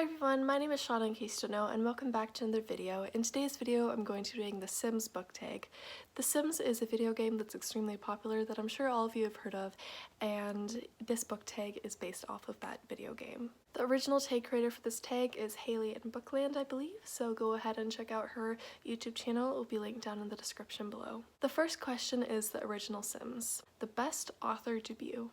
Hi everyone, my name is Shawn in case you don't know, and welcome back to another video. In today's video, I'm going to be doing the Sims book tag. The Sims is a video game that's extremely popular that I'm sure all of you have heard of, and this book tag is based off of that video game. The original tag creator for this tag is Haley in Bookland, I believe, so go ahead and check out her YouTube channel. It will be linked down in the description below. The first question is the original Sims. The best author debut.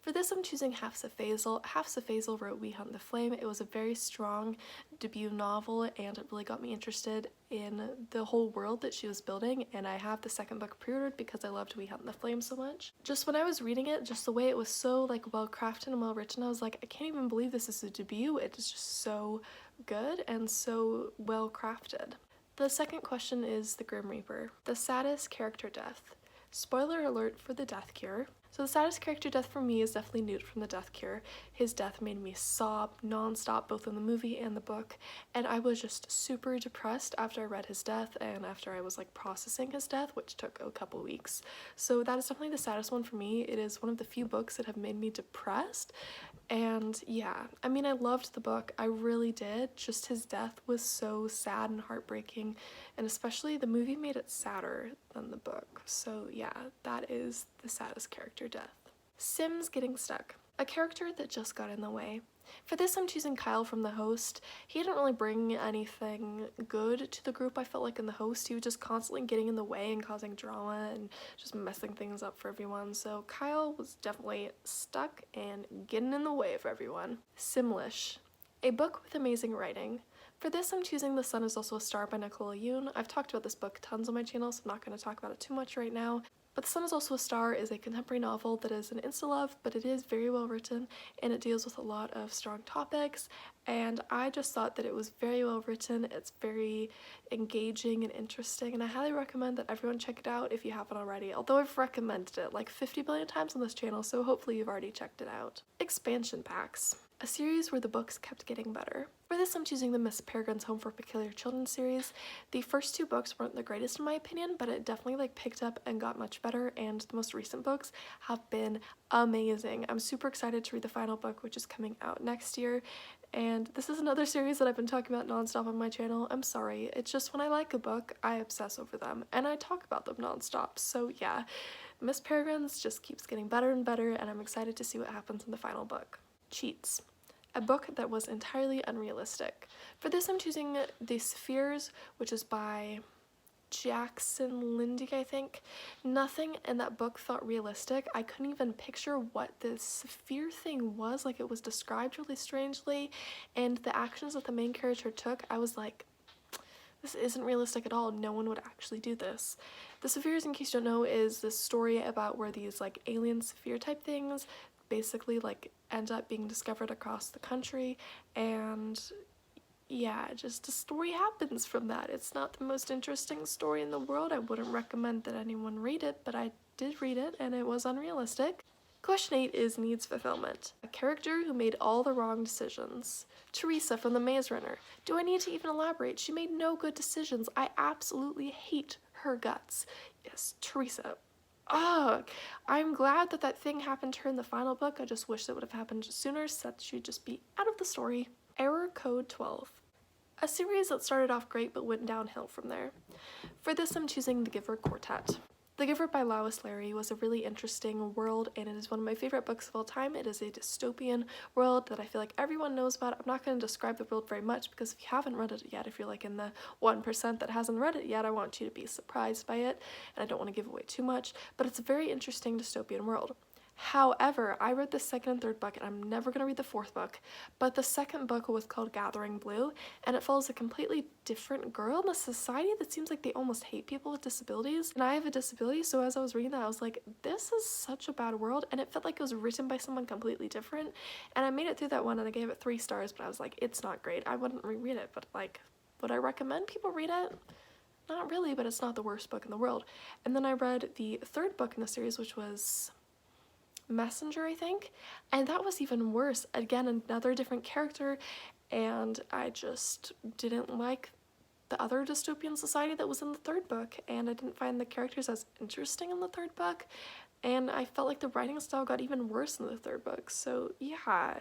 For this, I'm choosing Hafsa Faisal. Hafsa Faisal wrote We Hunt the Flame. It was a very strong debut novel and it really got me interested in the whole world that she was building, and I have the second book pre-ordered because I loved We Hunt the Flame so much. Just when I was reading it, just the way it was so well crafted and well written, I was like, I can't even believe this is a debut. It is just so good and so well crafted. The second question is the Grim Reaper. The saddest character death. Spoiler alert for the death cure. So the saddest character death for me is definitely Newt from the Death Cure. His death made me sob non-stop both in the movie and the book, and I was just super depressed after I read his death and after I was processing his death, which took a couple weeks. So that is definitely the saddest one for me. It is one of the few books that have made me depressed, and yeah, I mean, I loved the book, I really did, just his death was so sad and heartbreaking, and especially the movie made it sadder than the book. So yeah, that is the saddest character death. Sims getting stuck. A character that just got in the way. For this, I'm choosing Kyle from The Host. He didn't really bring anything good to the group, I felt like, in The Host. He was just constantly getting in the way and causing drama and just messing things up for everyone. So Kyle was definitely stuck and getting in the way of everyone. Simlish. A book with amazing writing. For this, I'm choosing The Sun Is Also a Star by Nicola Yoon. I've talked about this book tons on my channel, so I'm not going to talk about it too much right now. But The Sun Is Also a Star is a contemporary novel that is an insta-love, but it is very well written and it deals with a lot of strong topics, and I just thought that it was very well written. It's very engaging and interesting, and I highly recommend that everyone check it out if you haven't already, although I've recommended it like 50 billion times on this channel, so hopefully you've already checked it out. Expansion packs. A series where the books kept getting better. For this, I'm choosing the Miss Peregrine's Home for Peculiar Children series. The first two books weren't the greatest in my opinion, but it definitely picked up and got much better, and the most recent books have been amazing. I'm super excited to read the final book, which is coming out next year, and this is another series that I've been talking about nonstop on my channel. I'm sorry, it's just when I like a book, I obsess over them, and I talk about them nonstop, so yeah. Miss Peregrine's just keeps getting better and better, and I'm excited to see what happens in the final book. Cheats. A book that was entirely unrealistic. For this, I'm choosing The Spheres, which is by Jackson Lindy, I think. Nothing in that book felt realistic. I couldn't even picture what this sphere thing was. It was described really strangely, and the actions that the main character took, I was like, this isn't realistic at all. No one would actually do this. The Spheres, in case you don't know, is this story about where these alien sphere type things basically end up being discovered across the country, and yeah, just a story happens from that. It's not the most interesting story in the world. I wouldn't recommend that anyone read it, but I did read it and it was unrealistic. Question 8 is needs fulfillment. A character who made all the wrong decisions. Teresa from The Maze Runner. Do I need to even elaborate? She made no good decisions. I absolutely hate her guts. Yes, Teresa. Oh, I'm glad that that thing happened to her in the final book. I just wish that would have happened sooner so that she'd just be out of the story. Error Code 12. A series that started off great but went downhill from there. For this, I'm choosing The Giver Quartet. The Giver by Lois Lary was a really interesting world, and it is one of my favorite books of all time. It is a dystopian world that I feel like everyone knows about. I'm not going to describe the world very much because if you haven't read it yet, if you're in the 1% that hasn't read it yet, I want you to be surprised by it, and I don't want to give away too much, but it's a very interesting dystopian world. However, I read the second and third book, and I'm never going to read the fourth book, but the second book was called Gathering Blue, and it follows a completely different girl in a society that seems like they almost hate people with disabilities, and I have a disability, so as I was reading that, I was like, this is such a bad world, and it felt like it was written by someone completely different, and I made it through that one, and I gave it 3 stars, but I was like, it's not great. I wouldn't reread it, but would I recommend people read it? Not really, but it's not the worst book in the world. And then I read the third book in the series, which was Messenger, I think, and that was even worse. Again, another different character, and I just didn't like the other dystopian society that was in the third book, and I didn't find the characters as interesting in the third book, and I felt like the writing style got even worse in the third book. So yeah,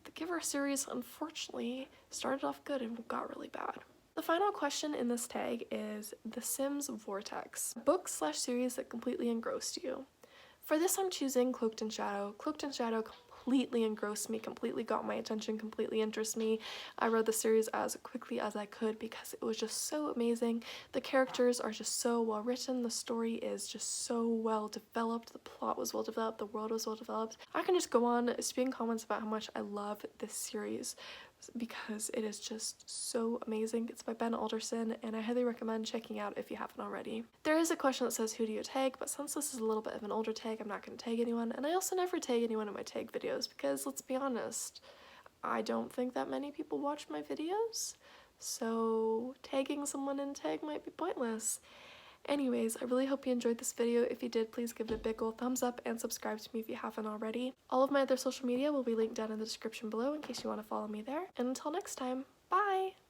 the Giver series unfortunately started off good and got really bad. The final question in this tag is The Sims Vortex, a book/series that completely engrossed you. For this I'm choosing Cloaked in Shadow. Cloaked in Shadow completely engrossed me, completely got my attention, completely interested me. I read the series as quickly as I could because it was just so amazing. The characters are just so well written, the story is just so well developed, the plot was well developed, the world was well developed. I can just go on spewing comments about how much I love this series because it is just so amazing. It's by Ben Alderson and I highly recommend checking out if you haven't already. There is a question that says who do you tag, but since this is a little bit of an older tag, I'm not going to tag anyone, and I also never tag anyone in my tag videos because, let's be honest, I don't think that many people watch my videos, so tagging someone in tag might be pointless. Anyways, I really hope you enjoyed this video. If you did, please give it a big ol' thumbs up and subscribe to me if you haven't already. All of my other social media will be linked down in the description below in case you want to follow me there. And until next time, bye!